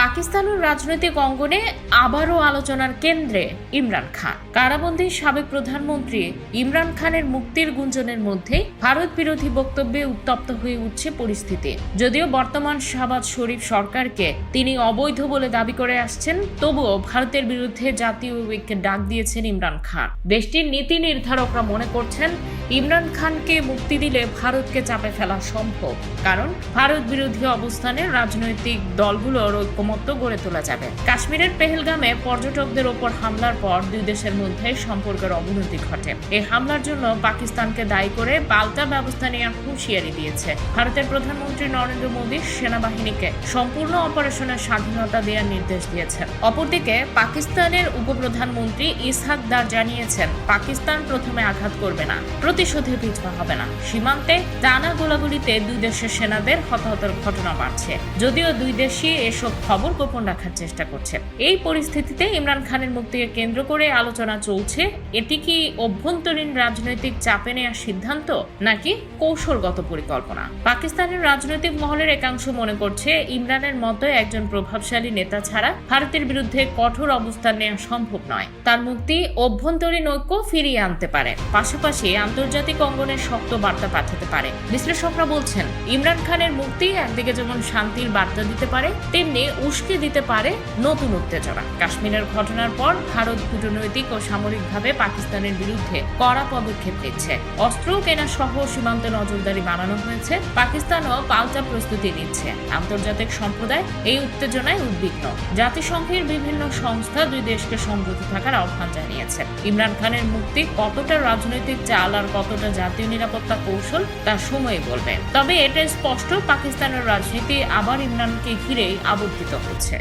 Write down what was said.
পাকিস্তানের রাজনৈতিক অঙ্গনে আবারও আলোচনার কেন্দ্রে ইমরান খান। কারাবন্দী সাবেক প্রধানমন্ত্রী ইমরান খানের মুক্তির গুঞ্জনের মধ্যে ভারত বিরোধী বক্তব্যে উত্তপ্ত হয়ে উঠছে পরিস্থিতি। যদিও বর্তমান শাহবাজ শরীফ সরকারকে তিনি অবৈধ বলে দাবি করে আসছেন, তবুও ভারতের বিরুদ্ধে জাতীয় ঐক্যের ডাক দিয়েছেন ইমরান খান। দেশটির নীতি নির্ধারকরা মনে করছেন ইমরান খানকে মুক্তি দিলে ভারতকে চাপে ফেলা সম্ভব, কারণ ভারত বিরোধী অবস্থানে রাজনৈতিক দলগুলোর ঐক্যমত্য গড়ে তোলা যাবে। কাশ্মীরের পেহেলগামে পর্যটকদের ওপর হামলার পর দুই দেশের মধ্যে সম্পর্কের অবনতি ঘটে। এই হামলার জন্য পাকিস্তানকে দায়ী করে পাল্টা ব্যবস্থা নেওয়ার হুঁশিয়ারি দিয়েছে। ভারতের প্রধানমন্ত্রী নরেন্দ্র মোদী সেনাবাহিনীকে সম্পূর্ণ অপারেশনের স্বাধীনতা দেওয়ার নির্দেশ দিয়েছেন। অপরদিকে পাকিস্তানের উপপ্রধানমন্ত্রী ইসহাক দার জানিয়েছেন, পাকিস্তান প্রথমে আঘাত করবে না, প্রতিশোধে পিছপা হবে না। সীমান্তে টানা গোলাগুলিতে দুই দেশের সেনাদের হতাহতের ঘটনা বাড়ছে, যদিও দুই দেশই এসব খবর গোপন রাখার চেষ্টা করছে। এই পরিস্থিতিতে ইমরান খানের মুক্তিকে কেন্দ্র করে আলোচনা চলছে। এটি কি অভ্যন্তরীণ রাজনৈতিক চাপে নেওয়ার সিদ্ধান্ত নাকি কৌশলগত পরিকল্পনা? পাকিস্তানের রাজনৈতিক মহলের একাংশ মনে করছে ইমরানের মতো একজন প্রভাবশালী নেতা ছাড়া ভারতের বিরুদ্ধে কঠোর অবস্থান নেওয়া সম্ভব নয়। তার মুক্তি অভ্যন্তরীণ ঐক্য ফিরিয়ে আনতে পারে, পাশাপাশি আন্তর্জাতিক অঙ্গনে শক্ত বার্তা পাঠাতে পারে। বিশ্লেষকরা বলছেন, ইমরান খানের মুক্তি একদিকে যেমন শান্তির বার্তা দিতে পারে, তেমনি উস্কে দিতে পারে নতুন উত্তেজনা। কাশ্মীরের ঘটনার পর ভারত কূটনৈতিক ও সামরিকভাবে পাকিস্তানের বিরুদ্ধে কড়া পদক্ষেপ নিচ্ছে। অস্ত্র কেনা সহ সীমান্তে নজরদারি বাড়ানো হয়েছে। পাকিস্তানও পাল্টা প্রস্তুতি নিচ্ছে। আন্তর্জাতিক সম্প্রদায় এই উত্তেজনায় উদ্বিগ্ন। জাতিসংঘের বিভিন্ন সংস্থা দুই দেশকে সংযত থাকার আহ্বান জানিয়েছে। ইমরান খানের মুক্তি কতটা রাজনৈতিক চাল আর কতটা জাতীয় নিরাপত্তা কৌশল তা সময় বলবে। তবে এটা স্পষ্ট, পাকিস্তানের রাজনীতি আবার ইমরানকে ঘিরেই আবর্তিত হচ্ছে।